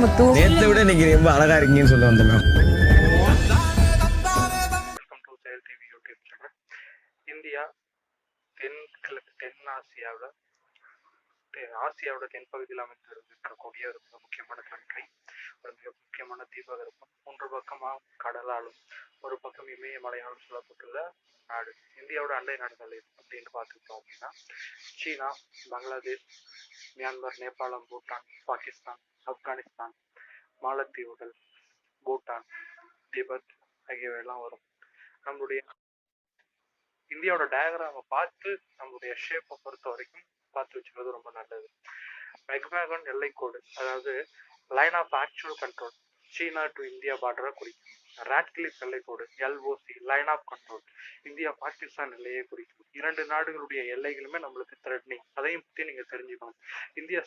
முத்து. நேற்றை விட இன்னைக்கு ரொம்ப அழகா இருக்கீங்கன்னு சொல்ல வந்தேன் மேம். இந்தியா ஆசியாவோட தென்பகுதியில் அமைந்திருக்கக்கூடிய ஒரு மிக முக்கியமான கண்ட்ரி, ஒரு மிக முக்கியமான தீபகற்பம். 3 பக்கமாக கடலாலும் ஒரு பக்கம் இமயமலையாலும் சொல்லப்பட்டுள்ள நாடு. இந்தியாவோட அண்டை நாடுகள் அப்படின்னு பார்த்துக்கிட்டோம் அப்படின்னா சீனா, பங்களாதேஷ், மியான்மர், நேபாளம், பூட்டான், பாகிஸ்தான், ஆப்கானிஸ்தான், மாலத்தீவுகள், பூட்டான், திபெத் ஆகியவையெல்லாம் வரும். நம்மளுடைய இந்தியாவோட டயக்ராமை பார்த்து நம்மளுடைய ஷேப்பை பொறுத்த வரைக்கும் பார்த்து வச்சுக்கிறது ரொம்ப நல்லது. மெக்மேகன் எல்லைக்கோடு, அதாவது line of actual control, China to India பார்டரை குறிக்கும். ராட்கிளிஃப் எல்லைக்கோடு, LOC, line of control, India Pakistan எல்லையை குறிக்கும். 2 நாடுகளுடைய எல்லைகளுமே நம்மளுக்கு த்ரெட்னிங். அதையும் பற்றி நீங்க தெரிஞ்சுக்கணும். இந்தியா